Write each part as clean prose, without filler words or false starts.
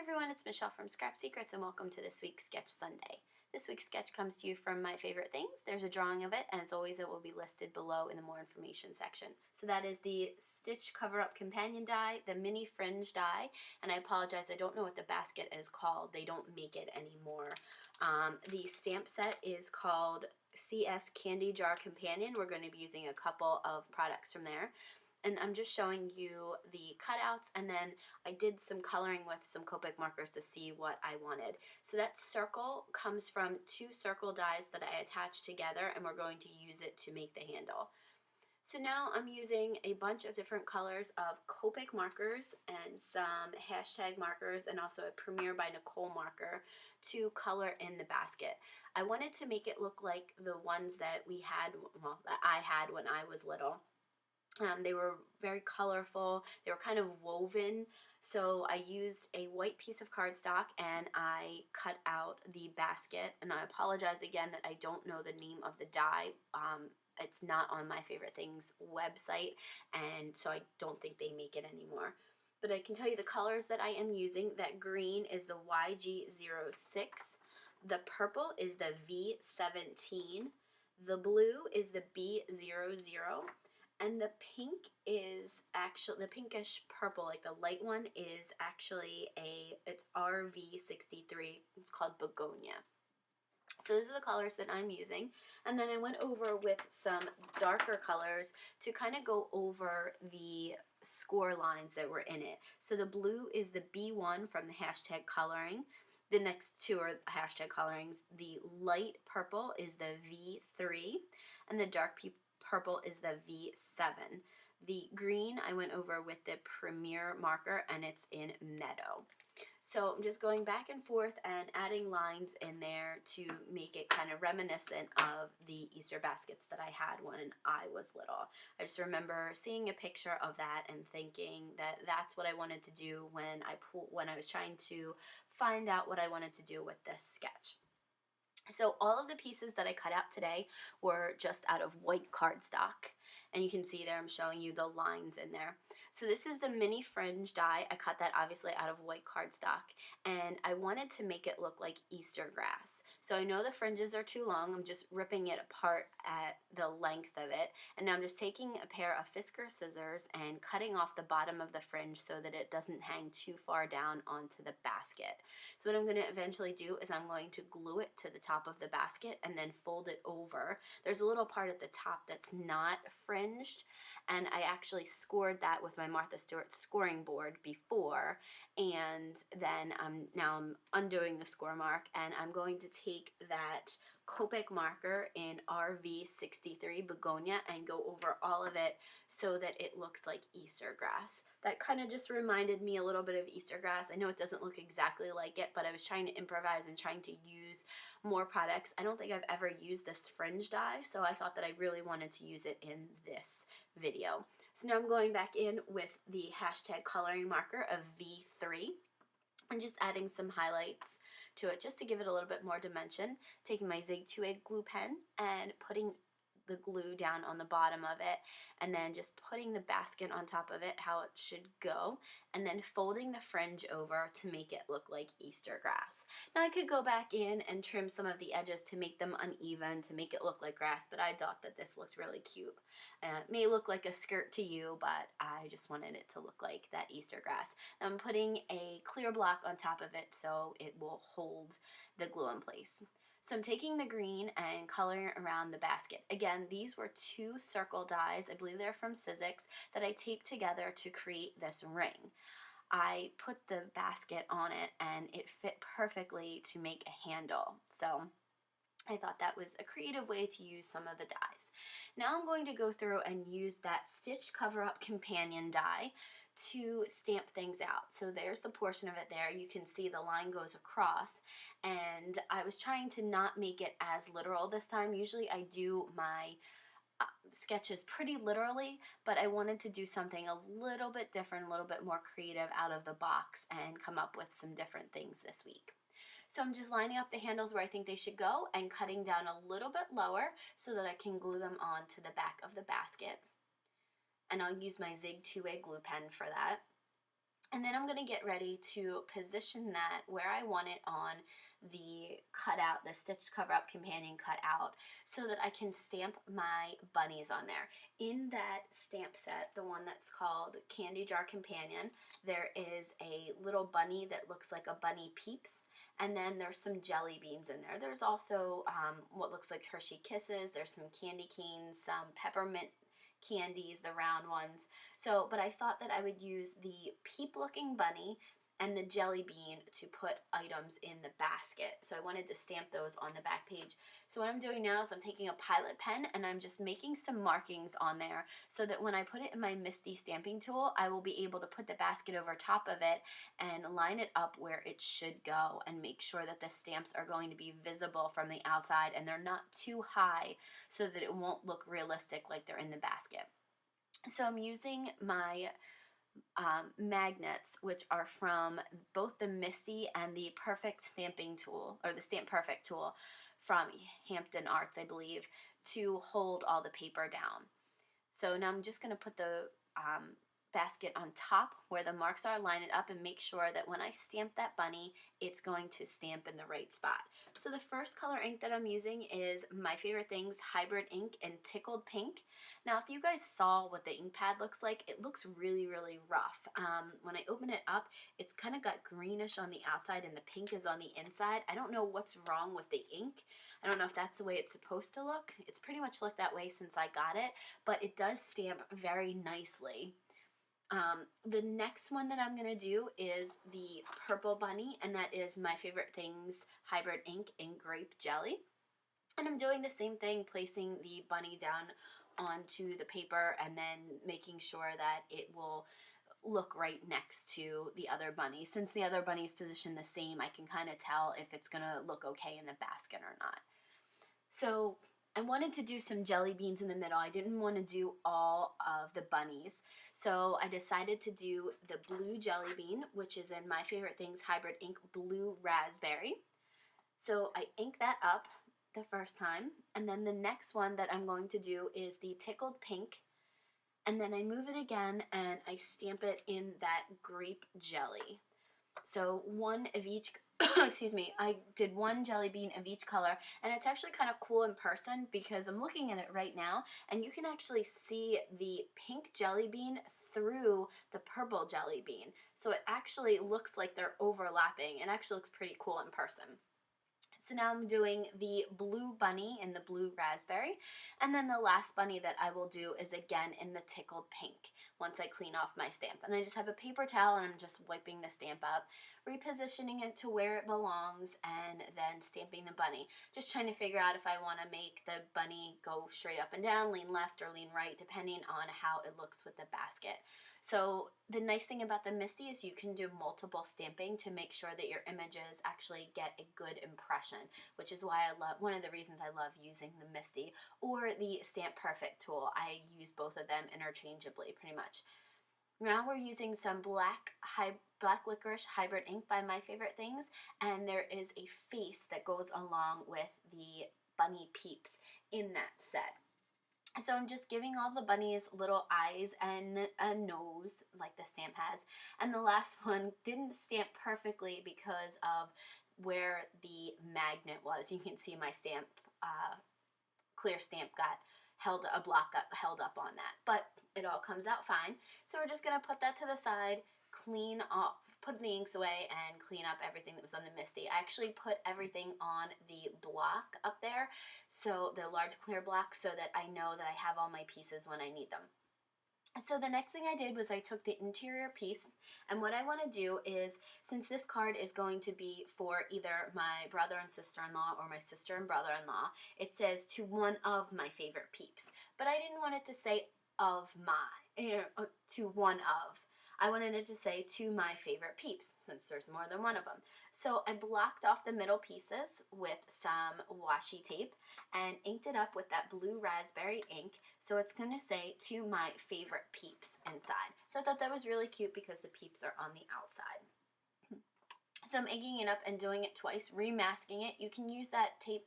everyone, it's Michelle from Scrap Secrets and welcome to this week's Sketch Sunday. This week's sketch comes to you from My Favorite Things. There's a drawing of it, and as always it will be listed below in the more information section. So that is the Stitch Cover-Up Companion die, the Mini Fringe die, and I apologize, I don't know what the basket is called. They don't make it anymore. The stamp set is called CS Candy Jar Companion. We're going to be using a couple of products from there. And I'm just showing you the cutouts, and then I did some coloring with some Copic markers to see what I wanted. So that circle comes from two circle dies that I attached together, and we're going to use it to make the handle. So now I'm using a bunch of different colors of Copic markers and some hashtag markers and also a Premiere by Nicole marker to color in the basket. I wanted to make it look like the ones that we had, well, that I had when I was little. They were very colorful, they were kind of woven, so I used a white piece of cardstock and I cut out the basket, and I apologize again that I don't know the name of the die. It's not on My Favorite Things website, and so I don't think they make it anymore. But I can tell you the colors that I am using. That green is the YG06, the purple is the V17, the blue is the B00, and the pink is actually, the pinkish purple, like the light one, is actually it's RV63. It's called Begonia. So those are the colors that I'm using. And then I went over with some darker colors to kind of go over the score lines that were in it. So the blue is the B1 from the hashtag coloring. The next two are hashtag colorings. The light purple is the V3, and the dark purple is the V7. The green I went over with the Premiere marker, and it's in Meadow. So I'm just going back and forth and adding lines in there to make it kind of reminiscent of the Easter baskets that I had when I was little. I just remember seeing a picture of that and thinking that that's what I wanted to do when I was trying to find out what I wanted to do with this sketch. So all of the pieces that I cut out today were just out of white cardstock, and you can see there I'm showing you the lines in there. So this is the mini fringe die. I cut that obviously out of white cardstock, and I wanted to make it look like Easter grass. So I know the fringes are too long. I'm just ripping it apart at the length of it, and now I'm just taking a pair of Fisker scissors and cutting off the bottom of the fringe so that it doesn't hang too far down onto the basket. So what I'm going to eventually do is I'm going to glue it to the top of the basket and then fold it over. There's a little part at the top that's not fringed, and I actually scored that with my Martha Stewart scoring board before, and then now I'm undoing the score mark, and I'm going to take that Copic marker in RV63 Begonia and go over all of it so that it looks like Easter grass. That kind of just reminded me a little bit of Easter grass. I know it doesn't look exactly like it, but I was trying to improvise and trying to use more products. I don't think I've ever used this fringe die, so I thought that I really wanted to use it in this video. So now I'm going back in with the hashtag coloring marker of V3. I'm just adding some highlights to it just to give it a little bit more dimension. Taking my Zig 2A glue pen and putting the glue down on the bottom of it, and then just putting the basket on top of it how it should go, and then folding the fringe over to make it look like Easter grass. Now I could go back in and trim some of the edges to make them uneven to make it look like grass, but I thought that this looked really cute. It may look like a skirt to you, but I just wanted it to look like that Easter grass. Now I'm putting a clear block on top of it so it will hold the glue in place. So I'm taking the green and coloring around the basket. Again, these were two circle dies, I believe they're from Sizzix, that I taped together to create this ring. I put the basket on it and it fit perfectly to make a handle. So I thought that was a creative way to use some of the dies. Now I'm going to go through and use that Stitch Cover-Up Companion die to stamp things out. So there's the portion of it there. You can see the line goes across, and I was trying to not make it as literal this time. Usually I do my sketches pretty literally, but I wanted to do something a little bit different, a little bit more creative out of the box and come up with some different things this week. So I'm just lining up the handles where I think they should go and cutting down a little bit lower so that I can glue them on to the back of the basket. And I'll use my Zig 2A glue pen for that. And then I'm going to get ready to position that where I want it on the cutout, the stitched cover-up companion cutout, so that I can stamp my bunnies on there. In that stamp set, the one that's called Candy Jar Companion, there is a little bunny that looks like a Bunny Peeps, and then there's some jelly beans in there. There's also what looks like Hershey Kisses, there's some candy canes, some peppermint candies, the round ones. So, but I thought that I would use the peep looking bunny and the jelly bean to put items in the basket. So I wanted to stamp those on the back page. So what I'm doing now is I'm taking a Pilot pen and I'm just making some markings on there so that when I put it in my MISTI stamping tool, I will be able to put the basket over top of it and line it up where it should go and make sure that the stamps are going to be visible from the outside and they're not too high so that it won't look realistic like they're in the basket. So I'm using my magnets, which are from both the MISTI and the Perfect Stamping tool, or the Stamp Perfect tool from Hampton Arts, I believe, to hold all the paper down. So now I'm just going to put the basket on top where the marks are, line it up, and make sure that when I stamp that bunny, it's going to stamp in the right spot. So the first color ink that I'm using is My Favorite Things Hybrid Ink in Tickled Pink. Now, if you guys saw what the ink pad looks like, it looks really, really rough. When I open it up, it's kind of got greenish on the outside and the pink is on the inside. I don't know what's wrong with the ink. I don't know if that's the way it's supposed to look. It's pretty much looked that way since I got it, but it does stamp very nicely. The next one that I'm going to do is the purple bunny, and that is My Favorite Things Hybrid Ink in Grape Jelly. And I'm doing the same thing, placing the bunny down onto the paper and then making sure that it will look right next to the other bunny. Since the other bunny is positioned the same, I can kind of tell if it's going to look okay in the basket or not. So I wanted to do some jelly beans in the middle. I didn't want to do all of the bunnies. So I decided to do the blue jelly bean, which is in My Favorite Things Hybrid Ink Blue Raspberry. So I ink that up the first time, and then the next one that I'm going to do is the Tickled Pink, and then I move it again and I stamp it in that grape jelly. So one of each, excuse me, I did one jelly bean of each color, and it's actually kind of cool in person because I'm looking at it right now and you can actually see the pink jelly bean through the purple jelly bean. So it actually looks like they're overlapping. It actually looks pretty cool in person. So now I'm doing the blue bunny in the blue raspberry, and then the last bunny that I will do is again in the tickled pink once I clean off my stamp. And I just have a paper towel and I'm just wiping the stamp up, repositioning it to where it belongs, and then stamping the bunny. Just trying to figure out if I want to make the bunny go straight up and down, lean left or lean right, depending on how it looks with the basket. So the nice thing about the MISTI is you can do multiple stamping to make sure that your images actually get a good impression, which is why I love, one of the reasons I love using the MISTI or the Stamp Perfect tool. I use both of them interchangeably pretty much. Now we're using some black licorice hybrid ink by My Favorite Things, and there is a face that goes along with the bunny peeps in that set. So I'm just giving all the bunnies little eyes and a nose like the stamp has. And the last one didn't stamp perfectly because of where the magnet was. You can see my stamp, clear stamp got a block got held up on that. But it all comes out fine. So we're just going to put that to the side, clean off, put the inks away, and clean up everything that was on the MISTI. I actually put everything on the block up there, so the large clear block, so that I know that I have all my pieces when I need them. So the next thing I did was I took the interior piece, and what I want to do is, since this card is going to be for either my brother and sister-in-law or my sister and brother-in-law, it says to one of my favorite peeps. But I didn't want it to say of my, to one of. I wanted it to say to my favorite peeps, since there's more than one of them. So I blocked off the middle pieces with some washi tape and inked it up with that blue raspberry ink, so it's going to say to my favorite peeps inside. So I thought that was really cute because the peeps are on the outside. So I'm inking it up and doing it twice, remasking it. You can use that tape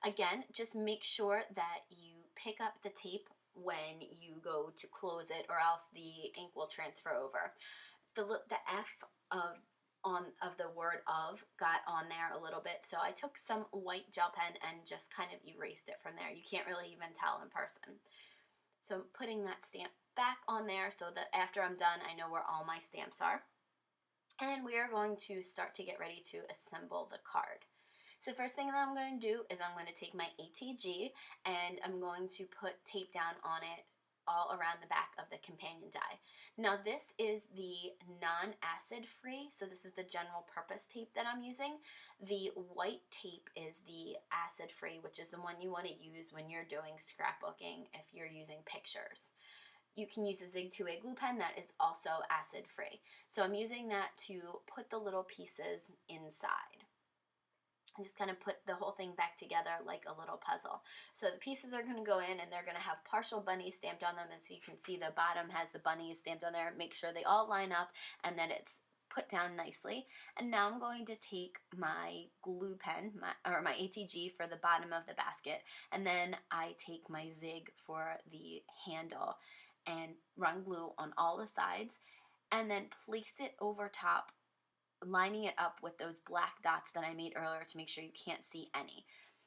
again, just make sure that you pick up the tape when you go to close it, or else the ink will transfer over. the F of the word of got on there a little bit, so I took some white gel pen and just kind of erased it from there. You can't really even tell in person. So I'm putting that stamp back on there so that after I'm done, I know where all my stamps are. And we are going to start to get ready to assemble the card. So the first thing that I'm going to do is I'm going to take my ATG and I'm going to put tape down on it all around the back of the companion die. Now this is the non-acid free, so this is the general purpose tape that I'm using. The white tape is the acid free, which is the one you want to use when you're doing scrapbooking if you're using pictures. You can use a Zig 2A glue pen that is also acid free. So I'm using that to put the little pieces inside. I just kind of put the whole thing back together like a little puzzle. So the pieces are going to go in and they're going to have partial bunnies stamped on them. And so you can see the bottom has the bunnies stamped on there. Make sure they all line up and then it's put down nicely. And now I'm going to take my glue pen, my ATG for the bottom of the basket. And then I take my Zig for the handle and run glue on all the sides. And then place it over top, lining it up with those black dots that I made earlier to make sure you can't see any.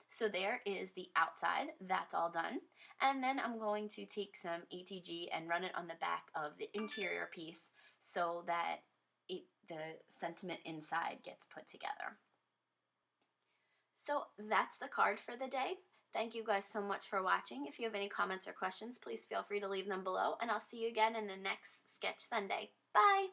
So there is the outside, that's all done. And then I'm going to take some ATG and run it on the back of the interior piece so that the sentiment inside gets put together. So that's the card for the day. Thank you guys so much for watching. If you have any comments or questions, please feel free to leave them below, and I'll see you again in the next Sketch Sunday. Bye!